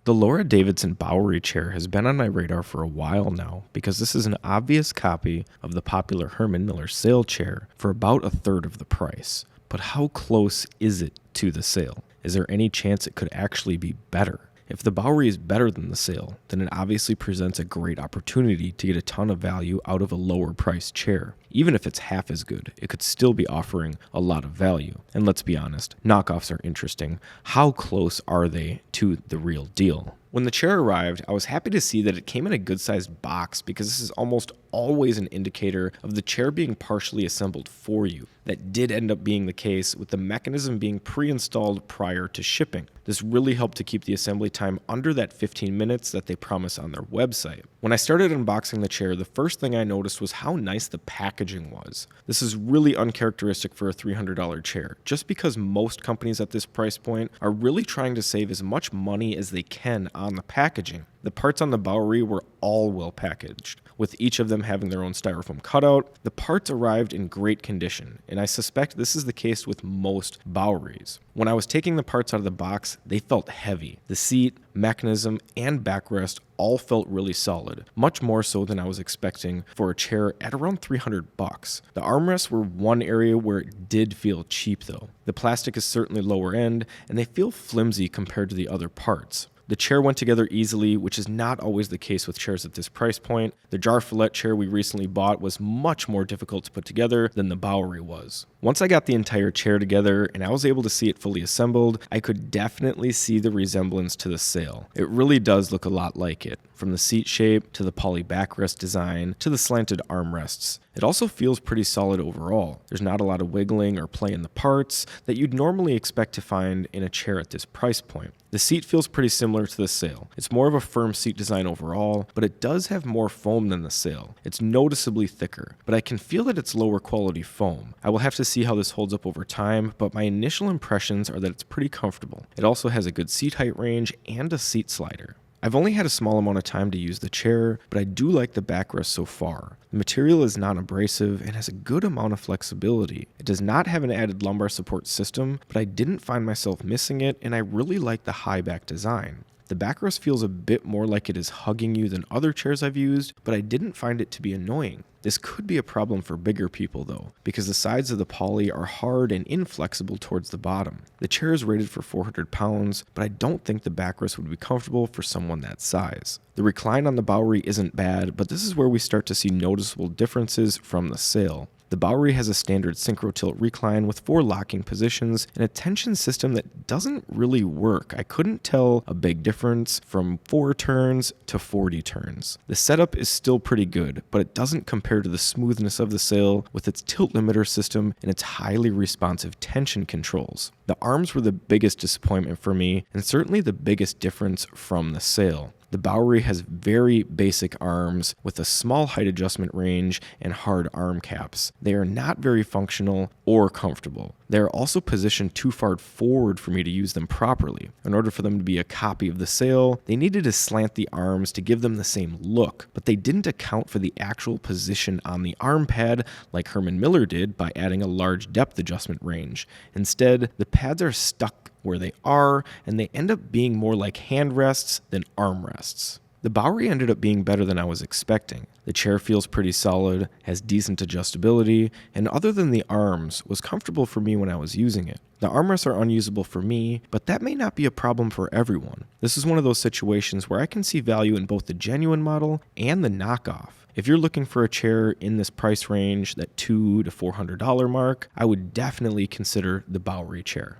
The Laura Davidson Bowery chair has been on my radar for a while now because this is an obvious copy of the popular Herman Miller Sayl chair for about a third of the price. But how close is it to the Sayl? Is there any chance it could actually be better? If the Bowery is better than the Sayl, then it obviously presents a great opportunity to get a ton of value out of a lower priced chair. Even if it's half as good, it could still be offering a lot of value. And let's be honest, knockoffs are interesting. How close are they to the real deal? When the chair arrived, I was happy to see that it came in a good-sized box because this is almost always an indicator of the chair being partially assembled for you. That did end up being the case with the mechanism being pre-installed prior to shipping. This really helped to keep the assembly time under that 15 minutes that they promise on their website. When I started unboxing the chair, the first thing I noticed was how nice the packaging was. This is really uncharacteristic for a $300 chair, just because most companies at this price point are really trying to save as much money as they can on the packaging. The parts on the Bowery were all well packaged, with each of them having their own styrofoam cutout. The parts arrived in great condition, and I suspect this is the case with most Boweries. When I was taking the parts out of the box, they felt heavy. The seat, mechanism, and backrest all felt really solid, much more so than I was expecting for a chair at around $300. The armrests were one area where it did feel cheap though. The plastic is certainly lower end, and they feel flimsy compared to the other parts. The chair went together easily, which is not always the case with chairs at this price point. The jar fillet chair we recently bought was much more difficult to put together than the Bowery was. Once I got the entire chair together and I was able to see it fully assembled, I could definitely see the resemblance to the Sayl. It really does look a lot like it, from the seat shape to the poly backrest design to the slanted armrests. It also feels pretty solid overall. There's not a lot of wiggling or play in the parts that you'd normally expect to find in a chair at this price point. The seat feels pretty similar to the Sayl. It's more of a firm seat design overall, but it does have more foam than the Sayl. It's noticeably thicker, but I can feel that it's lower quality foam. I will have to see how this holds up over time, but my initial impressions are that it's pretty comfortable. It also has a good seat height range and a seat slider. I've only had a small amount of time to use the chair, but I do like the backrest so far. The material is non-abrasive and has a good amount of flexibility. It does not have an added lumbar support system, but I didn't find myself missing it, and I really like the high back design. The backrest feels a bit more like it is hugging you than other chairs I've used, but I didn't find it to be annoying. This could be a problem for bigger people though, because the sides of the poly are hard and inflexible towards the bottom. The chair is rated for 400 pounds, but I don't think the backrest would be comfortable for someone that size. The recline on the Bowery isn't bad, but this is where we start to see noticeable differences from the Sayl. The Bowery has a standard synchro tilt recline with 4 locking positions and a tension system that doesn't really work. I couldn't tell a big difference from 4 turns to 40 turns. The setup is still pretty good, but it doesn't compare to the smoothness of the Sayl with its tilt limiter system and its highly responsive tension controls. The arms were the biggest disappointment for me, and certainly the biggest difference from the Sayl. The Bowery has very basic arms with a small height adjustment range and hard arm caps. They are not very functional or comfortable. They are also positioned too far forward for me to use them properly. In order for them to be a copy of the Sayl, they needed to slant the arms to give them the same look, but they didn't account for the actual position on the arm pad like Herman Miller did by adding a large depth adjustment range. Instead, the pads are stuck where they are, and they end up being more like hand rests than armrests. The Bowery ended up being better than I was expecting. The chair feels pretty solid, has decent adjustability, and other than the arms, was comfortable for me when I was using it. The armrests are unusable for me, but that may not be a problem for everyone. This is one of those situations where I can see value in both the genuine model and the knockoff. If you're looking for a chair in this price range, that $200 to $400 mark, I would definitely consider the Bowery chair.